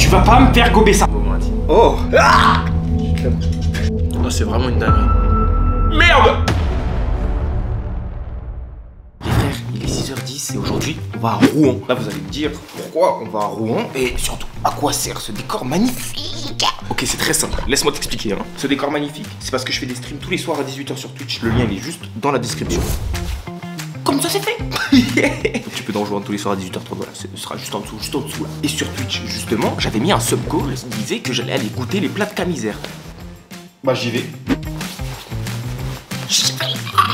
Tu vas pas me faire gober ça. Oh ah, oh c'est vraiment une dinguerie. Merde. Les frères, il est 6h10 et aujourd'hui on va à Rouen. Là vous allez me dire pourquoi on va à Rouen et surtout à quoi sert ce décor magnifique. Ok, c'est très simple, laisse-moi t'expliquer hein. Ce décor magnifique, c'est parce que je fais des streams tous les soirs à 18h sur Twitch. Le lien il est juste dans la description. Comme ça c'est fait. Donc tu peux nous rejoindre tous les soirs à 18h30, voilà, ce sera juste en dessous là. Et sur Twitch justement, j'avais mis un sub-goal qui disait que j'allais aller goûter les plats de Camisère. Bah j'y vais.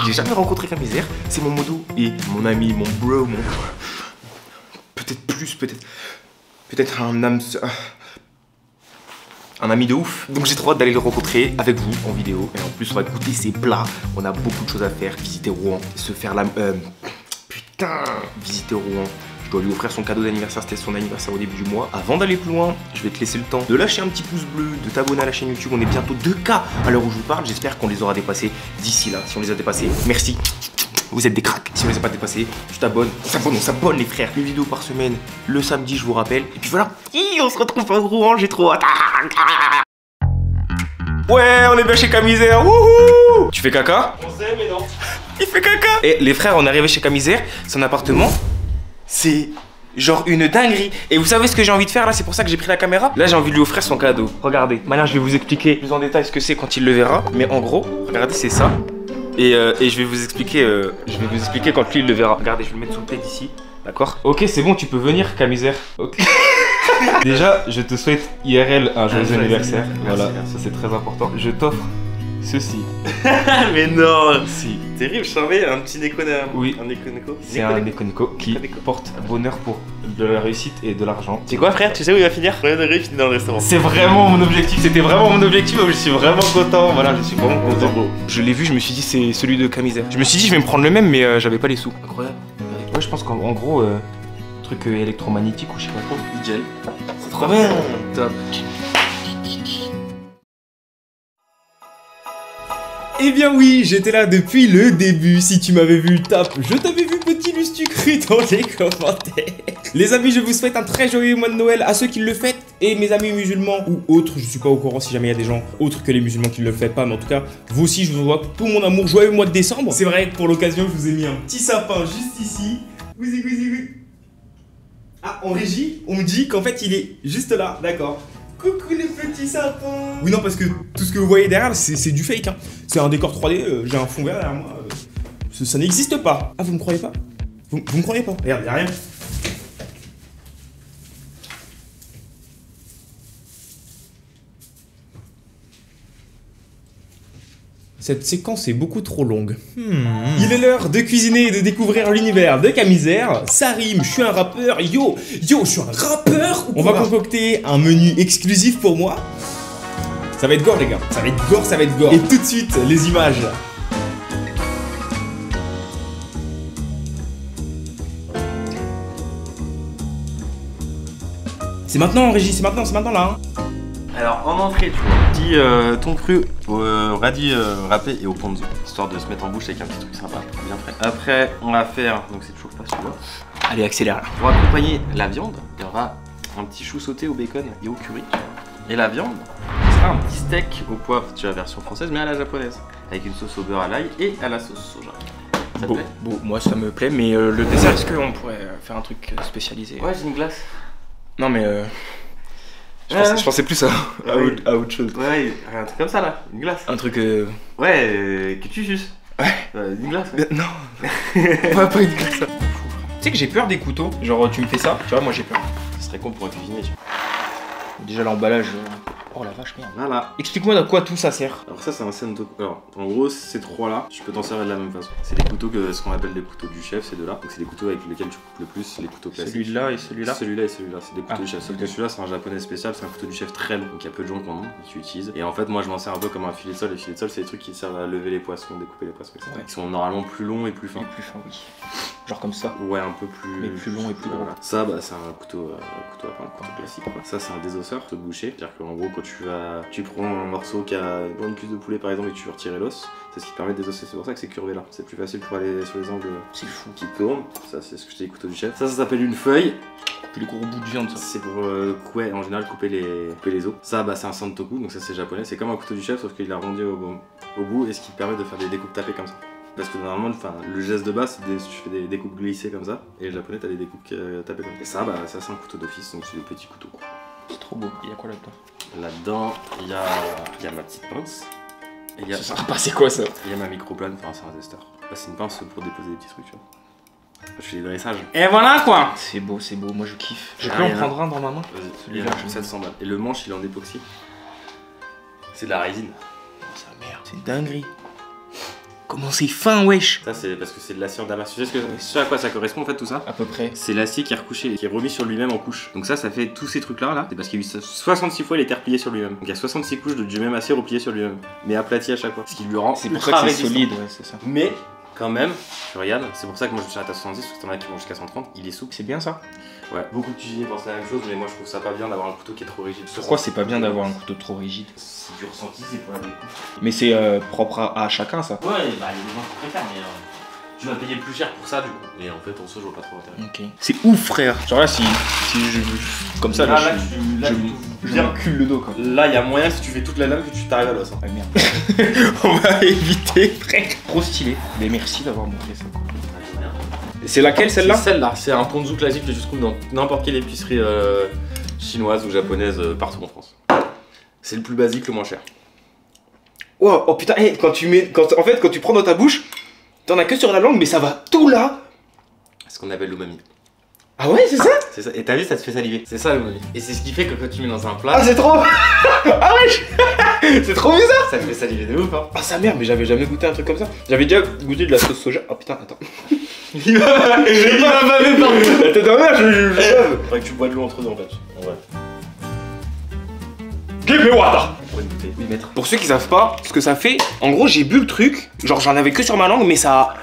J'ai jamais rencontré Camisère, c'est mon modo et mon ami, mon bro, mon... Peut-être plus, peut-être un ami de ouf. Donc j'ai trop hâte d'aller le rencontrer avec vous en vidéo. Et en plus on va goûter ses plats, on a beaucoup de choses à faire. Visiter Rouen, se faire la... putain, visiter Rouen. Je dois lui offrir son cadeau d'anniversaire, c'était son anniversaire au début du mois. Avant d'aller plus loin, je vais te laisser le temps de lâcher un petit pouce bleu, de t'abonner à la chaîne YouTube. On est bientôt 2K à l'heure où je vous parle. J'espère qu'on les aura dépassés d'ici là. Si on les a dépassés, merci. Vous êtes des cracks. Si on les a pas dépassés, tu t'abonnes. On s'abonne les frères. Une vidéo par semaine, le samedi je vous rappelle. Et puis voilà, on se retrouve à Rouen, j'ai trop hâte. Ouais, on est bien chez Camisère. Wouhou. Tu fais caca? On sait mais non. Il fait caca. Et les frères, on est arrivé chez Camisère. Son appartement, c'est genre une dinguerie. Et vous savez ce que j'ai envie de faire là? C'est pour ça que j'ai pris la caméra. Là j'ai envie de lui offrir son cadeau. Regardez, maintenant je vais vous expliquer plus en détail ce que c'est quand il le verra. Mais en gros, regardez, c'est ça. Et je vais vous expliquer quand lui il le verra. Regardez, je vais le mettre sous le plaid ici. D'accord? Ok, c'est bon, tu peux venir, Camisère. Ok. Déjà, je te souhaite IRL un joyeux anniversaire. Voilà, ça c'est très important. Je t'offre ceci. Mais non. Si. Terrible, je savais, un petit Neko. Oui. Un Neko. C'est un Neko qui porte bonheur pour de la réussite et de l'argent. C'est quoi frère, tu sais où il va finir? Rien de riche, finit dans le restaurant. C'est vraiment mon objectif, c'était vraiment mon objectif, je suis vraiment content. Voilà, je suis vraiment content. Beau. Je l'ai vu, je me suis dit c'est celui de Camisère. Je me suis dit je vais me prendre le même mais j'avais pas les sous. Incroyable. Ouais, je pense qu'en gros, truc électromagnétique ou je sais pas trop. Nickel. C'est trop bien. Top. Eh bien oui, j'étais là depuis le début. Si tu m'avais vu, tape, je t'avais vu petit Lustu cru dans les commentaires. Les amis, je vous souhaite un très joyeux mois de Noël à ceux qui le fêtent. Et mes amis musulmans ou autres, je suis pas au courant si jamais il y a des gens autres que les musulmans qui ne le fêtent pas. Mais en tout cas, vous aussi, je vous envoie tout mon amour, joyeux mois de décembre. C'est vrai que pour l'occasion, je vous ai mis un petit sapin juste ici. Oui. Ah, en régie, on me dit qu'en fait, il est juste là, d'accord. Coucou les petits sapins. Oui non parce que tout ce que vous voyez derrière c'est du fake hein. C'est un décor 3D, j'ai un fond vert derrière moi. Ça n'existe pas. Ah vous me croyez pas? Vous me croyez pas? Regarde, y'a rien. Cette séquence est beaucoup trop longue. Il est l'heure de cuisiner et de découvrir l'univers de Camisère. Ça rime, je suis un rappeur. Yo, je suis un rappeur. On va concocter un menu exclusif pour moi. Ça va être gore les gars. Ça va être gore. Et tout de suite, les images. C'est maintenant, Régis, c'est maintenant là. Hein. Alors en entrée, tu vois, petit thon cru au radis râpé et au ponzu, histoire de se mettre en bouche avec un petit truc sympa, bien frais. Après, on va faire, donc c'est toujours pas celui-là. Allez, accélère là. Pour accompagner la viande, il y aura un petit chou sauté au bacon et au curry. Et la viande, ce sera un petit steak au poivre, tu vois, version française, mais à la japonaise, avec une sauce au beurre à l'ail et à la sauce soja. Ça te plaît? Bon, moi ça me plaît, mais le dessert, est-ce qu'on pourrait faire un truc spécialisé? Ouais, j'ai une glace. Non mais je pensais plus à autre chose. Ouais, un truc comme ça là, une glace. Un truc Ouais, que tu suces. Ouais. Une glace. Non. pas une glace. Tu sais que j'ai peur des couteaux. Genre tu me fais ça, tu vois, moi j'ai peur. Ce serait con pour cuisiner. Déjà l'emballage. Oh la vache merde. Voilà. Explique-moi de quoi tout ça sert. Alors ça c'est un sento. Alors en gros ces trois là, tu peux t'en servir de la même façon. C'est des couteaux ce qu'on appelle des couteaux du chef, ces deux là. Donc c'est des couteaux avec lesquels tu coupes le plus, les couteaux classiques. Celui-là et celui-là. Celui-là et celui-là, c'est des couteaux du chef. Sauf que celui-là c'est un japonais spécial, c'est un couteau du chef très long. Donc il y a peu de gens qui utilisent. Et en fait moi je m'en sers un peu comme un filet de sole. Les filets de sole c'est des trucs qui servent à lever les poissons, découper les poissons, etc. Ouais. Qui sont normalement plus longs et plus fins. Et plus fin, oui. Genre comme ça. Ouais, un peu plus. Mais plus long et plus gros. Voilà. Ça, bah, c'est un couteau à pain, un couteau classique. Quoi. Ça, c'est un désosseur, couteau de boucher. C'est-à-dire qu'en gros, quand tu prends un morceau qui a une cuisse de poulet par exemple et que tu veux retirer l'os, c'est ce qui permet de désosser. C'est pour ça que c'est curvé là. C'est plus facile pour aller sur les angles qui tournent. Ça, c'est ce que je t'ai dit, couteau du chef. Ça s'appelle une feuille. Le gros bout de viande, ça. C'est pour en général couper les os. Ça, bah, c'est un santoku, donc ça c'est japonais. C'est comme un couteau du chef, sauf qu'il est arrondi au bout et ce qui permet de faire des découpes tapées comme ça. Parce que normalement, le geste de base, c'est tu fais des découpes glissées comme ça, et les japonais, t'as des découpes tapées comme ça. Et ça, bah, ça c'est un couteau d'office, donc c'est des petits couteaux. C'est trop beau. Il y a quoi là-dedans? Là-dedans, il y a ma petite pince. Et il y a, Ça sert pas, c'est quoi ça? il y a ma microplane, enfin c'est un zester. Bah, c'est une pince pour déposer des petits trucs, tu vois. Je fais des dressages. Et voilà quoi! C'est beau, moi je kiffe. Je Ah, peux en il y en a. prendre un dans ma main? Vas-y, Celui-là, il y a 700 balles. Et le manche, il est en époxy. C'est de la résine. Oh, sa mère. C'est une dinguerie. Comment c'est fin, wesh? Ça, c'est parce que c'est de l'acier en damas. Tu sais à quoi ça correspond en fait tout ça? À peu près. C'est l'acier qui est recouché, qui est remis sur lui-même en couche. Donc ça fait tous ces trucs là. C'est parce qu'il y a eu 66 fois il était replié sur lui-même. Donc il y a 66 couches du même acier replié sur lui-même. Mais aplati à chaque fois. Ce qui lui rend C'est pour ultra ça que c'est résistant. solide, ouais, c'est ça. Mais quand même, tu regardes, c'est pour ça que moi je suis arrêté à 70 parce que t'en as qui vont jusqu'à 130. Il est souple. C'est bien ça? Ouais, beaucoup de cuisiniers pensent la même chose, mais moi je trouve ça pas bien d'avoir un couteau qui est trop rigide. Pourquoi c'est pas bien d'avoir un couteau trop rigide? C'est du ressenti, c'est pour la découpe. Mais c'est propre à chacun ça. Ouais, bah il y a des gens qui préfèrent, mais tu vas payer plus cher pour ça du coup. Et en fait, en soi, je vois pas trop l'intérêt. Ok. C'est ouf, frère. Genre là, si je. Comme ça, là, je m'encule le dos quoi. Là, il y a moyen, si tu fais toute la lame, que tu t'arrives à l'os. Hein. Ah merde. On va éviter, frère. Trop stylé. Mais merci d'avoir montré ça. C'est laquelle celle-là? Celle-là, c'est un ponzu classique que tu trouves dans n'importe quelle épicerie chinoise ou japonaise partout en France. C'est le plus basique, le moins cher. Wow, oh putain, hey, quand tu prends dans ta bouche, t'en as que sur la langue, mais ça va tout là. C'est ce qu'on appelle l'umami. Ah ouais, c'est ça? C'est ça. Et t'as vu, ça te fait saliver. C'est ça l'umami. Et c'est ce qui fait que quand tu mets dans un plat, Ah, c'est trop. Ah ouais, c'est trop bizarre. ça te fait saliver de ouf, hein. Ah, sa mère, mais j'avais jamais goûté un truc comme ça. J'avais déjà goûté de la sauce soja. Oh putain, attends. Il va baver partout. La tête en mer, je bave. Faudrait que tu bois de l'eau entre deux en fait. En vrai. Give me water. On pourrait une bouteille. Oui, maître. Pour ceux qui savent pas ce que ça fait, en gros, j'ai bu le truc. Genre, j'en avais que sur ma langue, mais ça.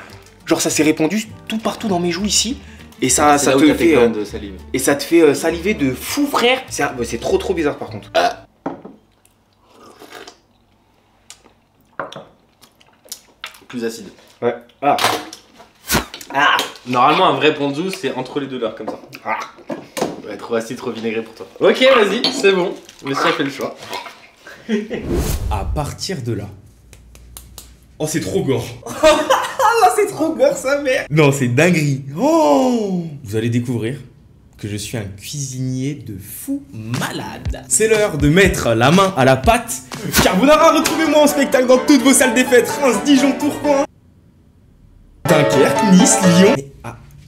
Genre, ça s'est répandu tout partout dans mes joues ici. Et ça C'est là où te t'as tes fait. glandes de salive. Et ça te fait saliver de fou, frère. C'est trop bizarre par contre. Plus acide. Ouais. Ah. Normalement, un vrai ponzu, c'est entre les deux là, comme ça. Ouais, trop acide, trop vinaigré pour toi. Ok, vas-y, c'est bon. Monsieur a fait le choix. À partir de là. Oh, c'est trop gore. Là, c'est trop gore, sa mère. Non, c'est dinguerie. Oh, vous allez découvrir que je suis un cuisinier de fou malade. C'est l'heure de mettre la main à la pâte. Carbonara, retrouvez-moi en spectacle dans toutes vos salles des fêtes. Reims, Dijon, Tourcoing, Dunkerque, Nice, Lyon. Mais,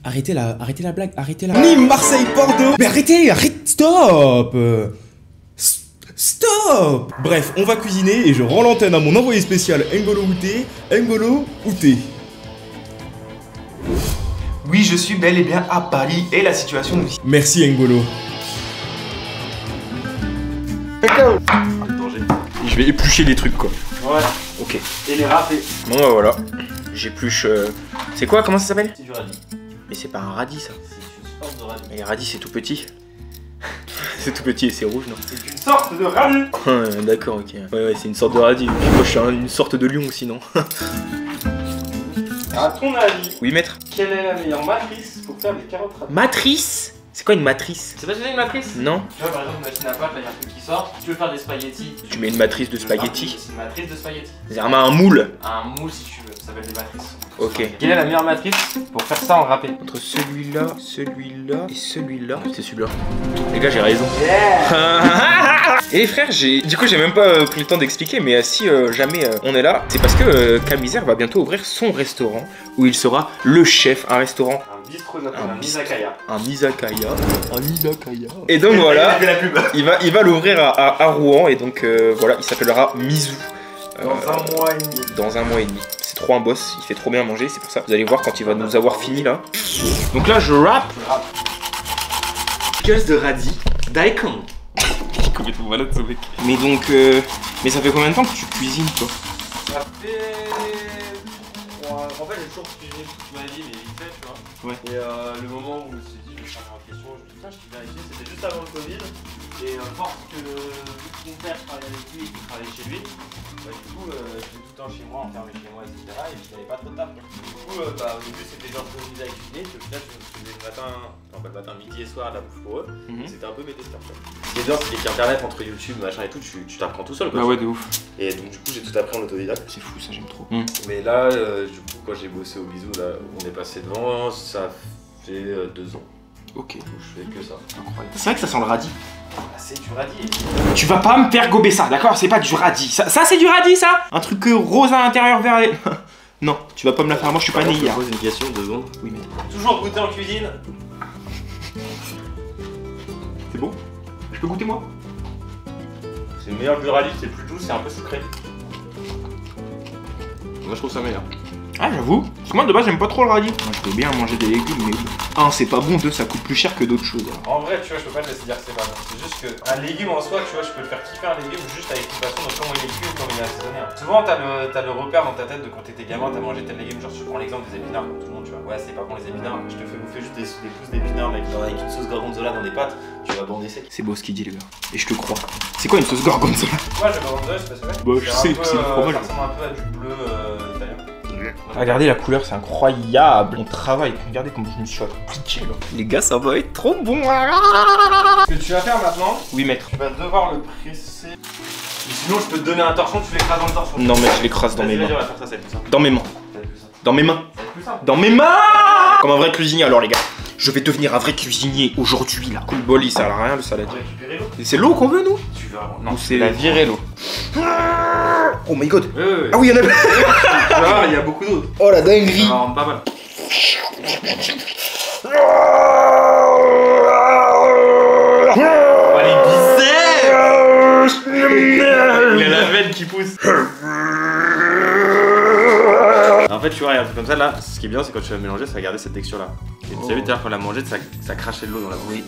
arrêtez la blague, arrêtez la. Nîmes, Marseille, Bordeaux. Mais arrêtez, stop. Stop. Bref, on va cuisiner et je rends l'antenne à mon envoyé spécial N'Golo Ute. N'Golo Ute. Oui, je suis bel et bien à Paris et la situation nous dit. Merci N'Golo. Danger. Je vais éplucher des trucs quoi. Ouais. Ok. Et les râpés. Bon bah voilà. J'épluche. C'est quoi? Comment ça s'appelle? C'est du radis. Mais c'est pas un radis ça. C'est une sorte de radis. Mais les radis c'est tout petit. C'est tout petit et c'est rouge non? C'est une sorte de radis. D'accord, ok. Ouais, c'est une sorte de radis. Puis moi je suis une sorte de lion aussi, non? À ton avis, Oui, maître. quelle est la meilleure matrice pour faire des carottes râpées? Matrice? C'est quoi une matrice? C'est pas une matrice? Non? Tu vois, par exemple, une machine à pâte, là, il y a un truc qui sort. Si tu veux faire des spaghettis, Tu mets une matrice de spaghetti. C'est une matrice de spaghettis. C'est vraiment un moule. Un moule, si tu veux, ça s'appelle des matrices. Ok. Quelle est la meilleure matrice pour faire ça en râpé? Entre celui-là, celui-là et celui-là. C'est celui-là. Les gars, j'ai raison. Et les frères, du coup, j'ai même pas pris le temps d'expliquer, mais si jamais on est là, c'est parce que Kamizer va bientôt ouvrir son restaurant où il sera le chef, un restaurant. Un bistrot japonais, Un un izakaya. Un izakaya. Et donc voilà, il va l'ouvrir à Rouen et donc voilà, il s'appellera Mizu. Dans un mois et demi. Dans un mois et demi. C'est trop un boss, il fait trop bien manger, c'est pour ça. Vous allez voir quand il va nous avoir fini là. Donc là, je rappe. Pickles de radis, daikon. Il est complètement malade ce mec. Mais donc, mais ça fait combien de temps que tu cuisines toi? Ça fait. En fait, j'ai toujours cuisiné ce que tu m'as dit, mais vite fait, tu vois. Ouais. Et le moment où on s'est dit, j'ai vu ça en question, je me dis, putain, je t'ai vérifié, c'était juste avant le Covid. Et force que mon père travaillait avec lui et qu'il travaillait chez lui, bah, du coup, j'étais tout le temps chez moi, enfermé chez moi, etc. Et puis j'avais pas trop de taf. Du coup, bah, au début, c'était genre je me disais à cuisiner, puis au final, je faisais le matin, enfin pas le matin, midi et soir, la bouffe pour eux. C'était un peu mes destins. Ce qui est bien, c'est qu'Internet, entre YouTube, machin et tout, tu t'apprends tout seul. Quoi, bah ouais, de ouf. Et donc, du coup, j'ai tout appris en autodidacte. C'est fou, ça, j'aime trop. Mais là, du coup, quand j'ai bossé au bisou, là, on est passé devant, ça fait 2 ans. Ok. Donc, je fais que ça. Incroyable. C'est vrai que ça sent le radis. Ah, c'est du radis. Tu vas pas me faire gober ça, d'accord? C'est pas du radis. Ça c'est du radis, ça? Un truc rose à l'intérieur, vert. Non, tu vas pas me la faire. Moi, je suis pas né Je hier. te pose une question, 2 secondes. Oui, mais. Toujours goûter en cuisine. C'est bon? Je peux goûter, moi? C'est le meilleur du radis, c'est plus doux, c'est un peu sucré. Moi, je trouve ça meilleur. Ah, j'avoue. Parce que moi, de base, j'aime pas trop le radis. Moi, je peux bien manger des légumes, mais oui. Un, c'est pas bon. Deux, ça coûte plus cher que d'autres choses. Alors. En vrai, tu vois, je peux pas te laisser dire que c'est pas bon. C'est juste qu'un légume en soi, tu vois, je peux te faire kiffer un légume juste avec une façon de comment il est cuit ou comment il est assaisonné. Souvent, t'as le repère dans ta tête de quand t'étais gamin, t'as mangé tel légume. Genre, je prends l'exemple des épinards, comme tout le monde, tu vois. Ouais, c'est pas bon les épinards. Je te fais bouffer juste des pousses d'épinards, mec, genre avec une sauce gorgonzola dans des pâtes, tu vas bander sec. C'est beau ce qu'il dit, les gars. Et je te crois. C'est quoi une sauce gorgonzola? Ouais, je gorgonzola, je sais pas ce que c'est. Bah, je sais, c'est le fromage. Ça ressemble un peu à du bleu italien. Regardez la couleur, c'est incroyable. On travaille. Regardez comme je me suis appliqué là. Les gars, ça va être trop bon. Ce que tu vas faire maintenant, Oui, maître. tu vas devoir le presser. Et sinon, je peux te donner un torchon, tu l'écrases dans le torchon. Non, mais je l'écrase dans mes Vas-y, mains. on va faire ça, ça va être plus simple. Dans mes mains. Ça va être plus simple. Dans mes mains. Ça va être plus simple. Dans mes mains. Comme un vrai cuisinier, alors les gars. Je vais devenir un vrai cuisinier aujourd'hui là. Cool bol, il sert à rien le salade. On va récupérer l'eau. C'est l'eau qu'on veut, nous? Tu veux Non, Non, c'est la virer l'eau. Oh my god. Oui. Ah oui, il y en a. Tu vois, il y a beaucoup d'eau. Oh la dinguerie. Ça rend pas mal. Oh, les biceps. Il a la veine qui pousse. En fait, tu vois, regarde, comme ça là, ce qui est bien, c'est quand tu vas mélanger, ça va garder cette texture là. Et tu savais, tout à l'heure, quand on l'a mangé, ça crachait de l'eau dans la bouche.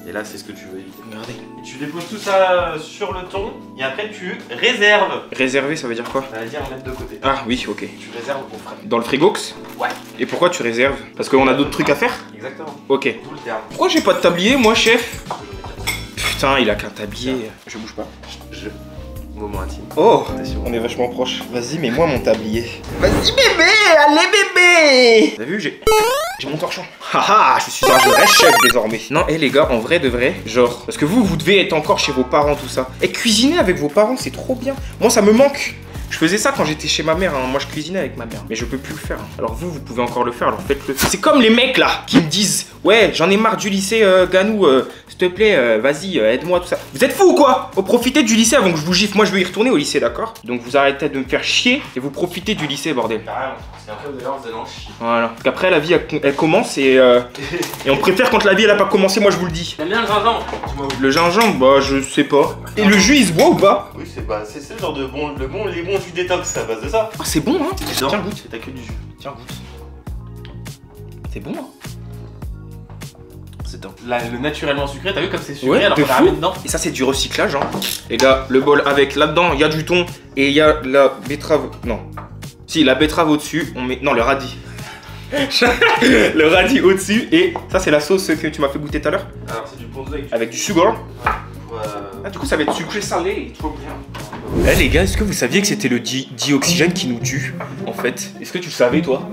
Et là, c'est ce que tu veux éviter. Regardez. Et tu déposes tout ça sur le thon, et après tu réserves. Réservé, ça veut dire quoi? Ça veut dire mettre de côté. Ah oui, ok. Tu réserves au frais. Dans le frigox? Ouais. Et pourquoi tu réserves? Parce qu'on a d'autres trucs à faire? Exactement. Ok. Tout le terme. Pourquoi j'ai pas de tablier, moi, chef? Putain, il a qu'un tablier. Je bouge pas. Moment intime. Oh, Attention. on est vachement proche. Vas-y, mets-moi mon tablier. Vas-y, bébé, allez, bébé. T'as vu, j'ai mon torchon. Haha, je suis un vrai chef désormais. Non, les gars, en vrai de vrai, genre, parce que vous devez être encore chez vos parents, tout ça. Et cuisiner avec vos parents, c'est trop bien. Moi, ça me manque. Je faisais ça quand j'étais chez ma mère, hein. Moi je cuisinais avec ma mère, mais je peux plus le faire. Alors vous pouvez encore le faire, alors faites-le. C'est comme les mecs là, qui me disent, ouais, j'en ai marre du lycée, Ganou, s'il te plaît, vas-y, aide-moi, tout ça. Vous êtes fous ou quoi? Profitez du lycée avant que je vous gifle. Moi je veux y retourner au lycée, d'accord? Donc vous arrêtez de me faire chier et vous profitez du lycée, bordel. Carrément. Parce qu'après, d'ailleurs, vous allez en chier. Voilà. Parce qu'après la vie elle commence et on préfère quand la vie elle a pas commencé, moi je vous le dis. T'aimes bien le gingembre? Dis-moi oui. Le gingembre, bah je sais pas. Et le jus il se boit ou pas? Oui, c'est le genre de les bons jus détox à base de ça. Ah, c'est bon hein. Tiens, Tiens, goûte. T'as que du jus. Tiens, goûte. C'est bon hein. C'est top. Là, le naturellement sucré, t'as vu comme c'est sucré Ouais, alors de qu'on a fou. mis dedans? Et ça c'est du recyclage hein. Les gars, le bol avec là-dedans, il y a du thon et il y a la betterave. Non. Si, la betterave au-dessus, on met. Non, le radis. Le radis au-dessus et ça c'est la sauce que tu m'as fait goûter tout à l'heure. Alors, c'est du ponzu Avec du sucre. pour, Ah, du coup ça va être sucré salé, trop bien. Eh les gars, est-ce que vous saviez que c'était le dioxygène qui nous tue en fait? Est-ce que tu le savais toi?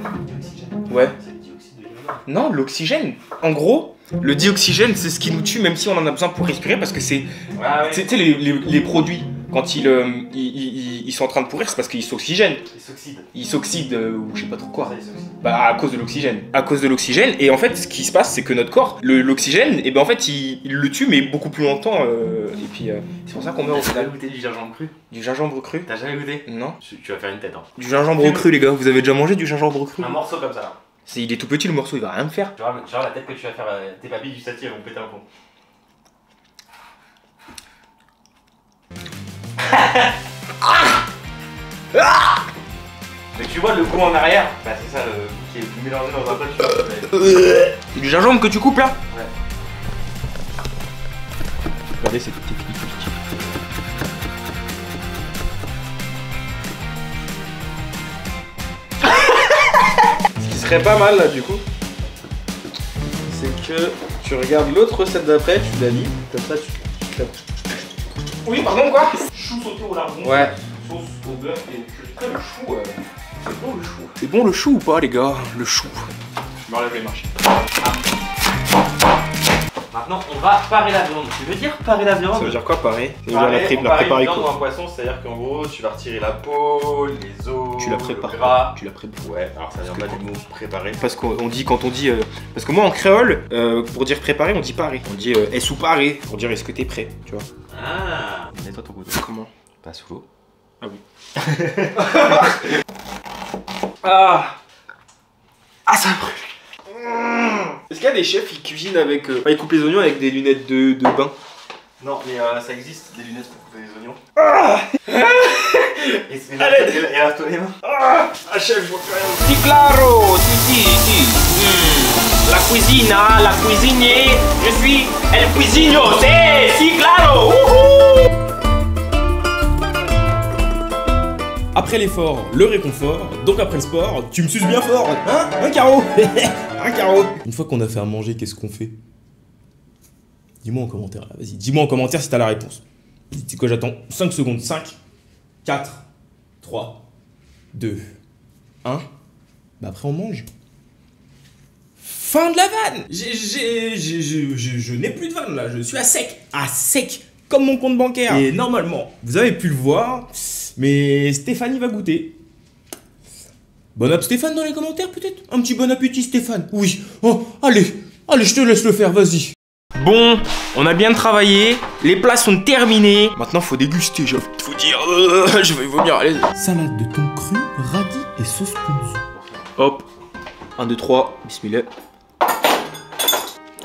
Ouais. C'est le dioxyde de carbone. Non, l'oxygène. En gros, le dioxygène c'est ce qui nous tue même si on en a besoin pour respirer parce que c'est. Ouais. Tu sais, les produits, quand ils sont en train de pourrir, c'est parce qu'ils s'oxygènent. Il s'oxyde. Ils s'oxydent ou je sais pas trop quoi. Ça, il s'oxyde. Bah à cause de l'oxygène. À cause de l'oxygène. Et en fait, ce qui se passe, c'est que notre corps, l'oxygène, et ben en fait, il le tue, mais beaucoup plus longtemps. Et puis, c'est pour ça qu'on meurt au T'as jamais final. goûté du gingembre cru? Du gingembre cru? T'as jamais goûté? Non. Tu vas faire une tête, hein. Du gingembre cru, les gars. Vous avez déjà mangé du gingembre cru? Un morceau comme ça, là. Il est tout petit, le morceau, il va rien me faire. Tu vois la tête que tu vas faire, tes papilles gustatives vont péter un plomb. Mais tu vois le goût en arrière? Bah c'est ça, le goût qui est mélangé dans un plat, tu vois. C'est du gingembre que tu coupes là? Ouais. Regardez cette technique. Ce qui serait pas mal là du coup, c'est que Tu regardes l'autre recette d'après, tu la lis, comme ça tu... Oui, pardon, quoi? Chou sauté au lardon. Ouais. Sauce au beurre et au curry. Après, le chou, c'est bon le chou. C'est bon le chou ou pas, les gars? Le chou. Je me relève les marches. Maintenant, on va parer la viande. Tu veux dire parer la viande? Ça veut dire quoi, parer? Ça veut dire Parer, la préparer viande ou quoi? un poisson, c'est-à-dire qu'en gros, tu vas retirer la peau, les os, Tu la prépares. le gras. Tu la prépares. Ouais, alors ça vient pas du mot préparer. Parce qu'on dit, quand on dit. Parce que moi en créole, pour dire préparer, on dit parer. On dit est-ce ou parer pour dire est-ce que t'es prêt, tu vois. Ah, nettoie ton couteau. Comment? Pas sous l'eau. Ah oui. Ah. Ah, ça brûle. Est-ce qu'il y a des chefs qui cuisinent avec. Ils coupent les oignons avec des lunettes de bain? Non, mais ça existe, des lunettes pour couper les oignons. Ah. Et lave-toi les mains. Ah, chef, je vois plus rien. Si claro, si. La cuisina, la cuisinier, je suis el cuisino, c'est si claro. Après l'effort, le réconfort, donc après le sport, tu me suces bien fort, hein? Un carreau. Un carreau. Une fois qu'on a fait à manger, qu'est-ce qu'on fait? Dis-moi en commentaire, là, vas-y, dis-moi en commentaire si t'as la réponse. C'est quoi, j'attends 5 secondes, 5, 4, 3, 2, 1. Bah après on mange. Fin de la vanne. Je n'ai plus de vanne là, je suis à sec, comme mon compte bancaire. Et normalement, vous avez pu le voir, mais Stéphanie va goûter. Bon appétit Stéphane dans les commentaires peut-être? Un petit bon appétit Stéphane. Oui, oh, allez, je te laisse le faire, vas-y. Bon, on a bien travaillé, les plats sont terminés. Maintenant faut déguster, faut dire, je vais vomir, allez. Salade de thon cru, radis et sauce ponzu. Hop, 1, 2, 3, bismillah.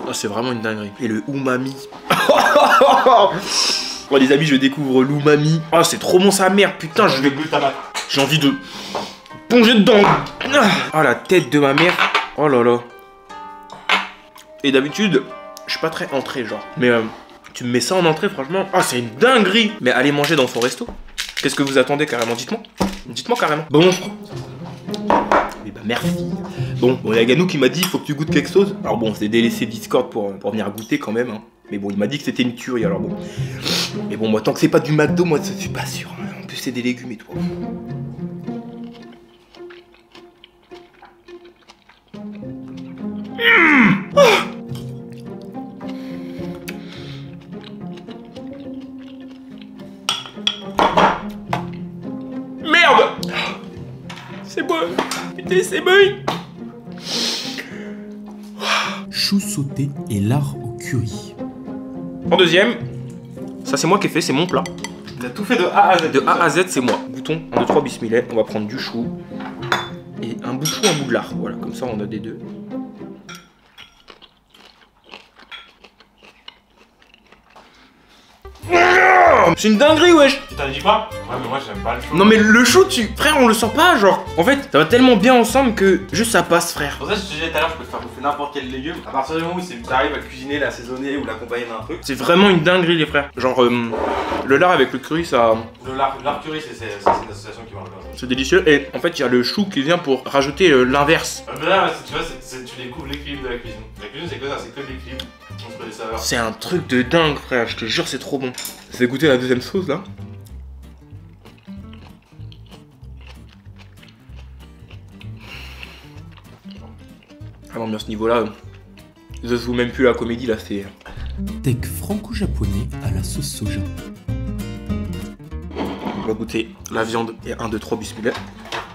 Oh, c'est vraiment une dinguerie. Et le umami. Oh les amis, je découvre l'umami. Oh c'est trop bon sa mère, putain, j'ai envie de plonger dedans. Oh la tête de ma mère. Oh là là. Et d'habitude, je suis pas très entrée genre. Mais tu me mets ça en entrée franchement. Ah c'est une dinguerie. Mais allez manger dans son resto. Qu'est-ce que vous attendez carrément? Dites-moi. Dites-moi carrément. Bon. Et bah merci. Bon, il y a Ganou qui m'a dit il faut que tu goûtes quelque chose. Alors bon, c'est délaissé Discord pour venir goûter quand même. Hein. Mais bon, il m'a dit que c'était une tuerie alors bon. Mais bon, moi tant que c'est pas du McDo, moi je suis pas sûr. En plus c'est des légumes et tout. Merde. C'est bon. Putain, c'est bon. Chou sauté et lard au curry. En deuxième, ça c'est moi qui ai fait, c'est mon plat. T'as tout fait de A à Z. De A à Z, c'est moi. Goûtons, 1, 2, 3, bismillah. On va prendre du chou. Et un bout de chou, un bout de lard. Voilà, comme ça on a des deux. C'est une dinguerie, wesh. Tu t'as dit quoi? Ouais, mais moi j'aime pas le chou. Non mais le chou, frère, on le sent pas, genre. En fait, ça va tellement bien ensemble que juste ça passe, frère. Pour ça, je te disais tout à l'heure, je peux te faire bouffer n'importe quel légume. À partir du moment où tu arrives à cuisiner, l'assaisonner ou l'accompagner d'un truc. C'est vraiment une dinguerie, les frères. Genre, le lard avec le curry, ça... Le lard curry, c'est une association qui marche bien. C'est délicieux. Et en fait, il y a le chou qui vient pour rajouter l'inverse. Mais là, tu vois, tu découvres l'équilibre de la cuisine. La cuisine, c'est que ça, c'est que de l'équilibre entre les saveurs. C'est un truc de dingue, frère. Je te jure, c'est trop bon. Je vais goûter la deuxième sauce, là. Ah non, mais à ce niveau-là, je joue même plus la comédie, là, c'est... Steak franco-japonais à la sauce soja. On va goûter la viande. Et 1, 2, 3, bismillah.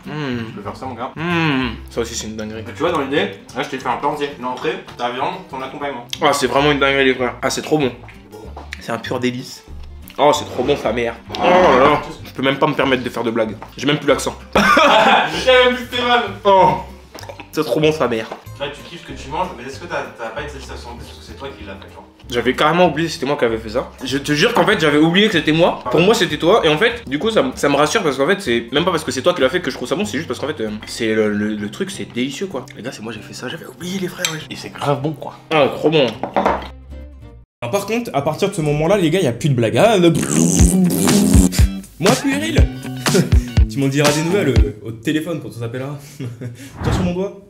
Je peux faire ça, mon gars. Ça aussi, c'est une dinguerie. Mais tu vois, dans l'idée, là, je t'ai fait un plat entier. Une entrée, ta viande, ton accompagnement. Ah, c'est vraiment une dinguerie, les frères. Ah, c'est trop bon. C'est un pur délice. Oh, c'est trop bon, sa mère. Oh là là. Je peux même pas me permettre de faire de blagues. J'ai même plus l'accent. Je sais même plus Stéphane. Oh, c'est trop bon, sa mère. Là, tu kiffes ce que tu manges, mais est-ce que t'as pas une satisfaction en plus parce que c'est toi qui l'as fait, genre? J'avais carrément oublié que c'était moi qui avais fait ça. Je te jure qu'en fait j'avais oublié que c'était moi. Pour moi c'était toi. Et en fait du coup ça me rassure parce qu'en fait c'est même pas parce que c'est toi qui l'as fait que je trouve ça bon. C'est juste parce qu'en fait c'est le truc, c'est délicieux quoi. Les gars, c'est moi j'ai fait ça. J'avais oublié les frères. Ouais. Et c'est grave bon quoi. Ah trop bon. Alors, par contre, à partir de ce moment-là, les gars, y a plus de blague. Ah, moi puéril. Tu m'en diras des nouvelles au téléphone quand on s'appellera. Tiens sur mon doigt.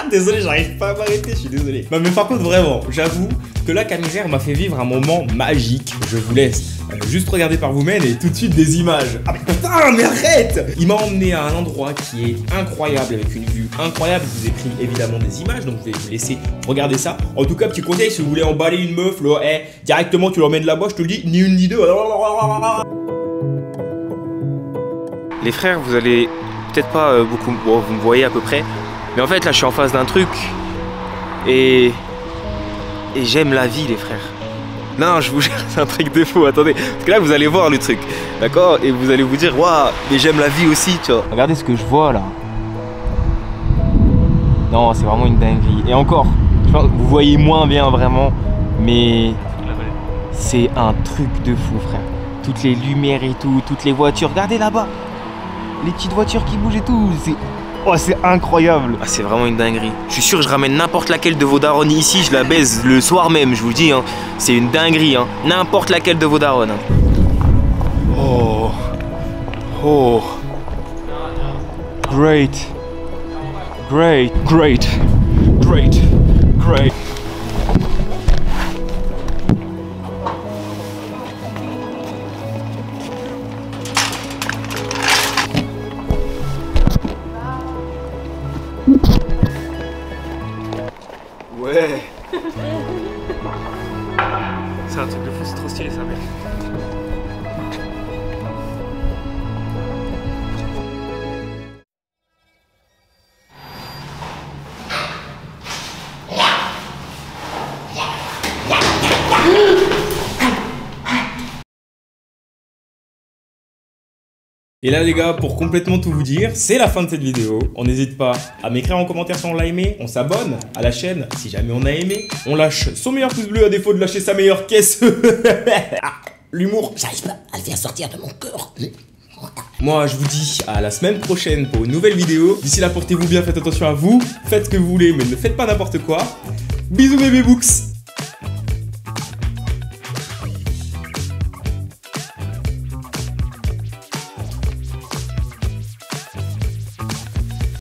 Désolé, j'arrive pas à m'arrêter, je suis désolé. Non mais par contre vraiment, j'avoue que la camisère m'a fait vivre un moment magique. Je vous laisse juste regarder par vous-même et tout de suite des images. Ah mais putain, mais arrête! Il m'a emmené à un endroit qui est incroyable, avec une vue incroyable. Je vous ai pris évidemment des images, donc je vais vous laisser regarder ça. En tout cas, petit conseil, si vous voulez emballer une meuf, là, directement tu l'emmènes là-bas, je te le dis, ni une ni deux. Les frères, vous allez peut-être pas beaucoup... Bon, vous me voyez à peu près. Mais en fait, là, je suis en face d'un truc. Et j'aime la vie, les frères. Non, je vous jure, c'est un truc de fou. Attendez. Parce que là, vous allez voir le truc. D'accord? Et vous allez vous dire, waouh, mais j'aime la vie aussi, tu vois. Regardez ce que je vois, là. Non, c'est vraiment une dinguerie. Et encore, je pense que vous voyez moins bien, vraiment. Mais c'est un truc de fou, frère. Toutes les lumières et tout, toutes les voitures. Regardez là-bas. Les petites voitures qui bougent et tout, c'est incroyable. Ah, c'est vraiment une dinguerie. Je suis sûr que je ramène n'importe laquelle de vos darons ici, je la baise le soir même, je vous dis. Hein. C'est une dinguerie, hein. N'importe laquelle de vos darons. Hein. Oh. Oh. Great. Great. Great. Great. Great. Ouais. C'est un truc de fou, c'est trop stylé ça, mec. Et là les gars, pour complètement tout vous dire, c'est la fin de cette vidéo. On n'hésite pas à m'écrire en commentaire si on l'a aimé, on s'abonne à la chaîne si jamais on a aimé, on lâche son meilleur pouce bleu à défaut de lâcher sa meilleure caisse. L'humour, j'arrive pas à le faire sortir de mon cœur. Moi je vous dis à la semaine prochaine pour une nouvelle vidéo. D'ici là, portez-vous bien, faites attention à vous, faites ce que vous voulez mais ne faites pas n'importe quoi. Bisous bébé books.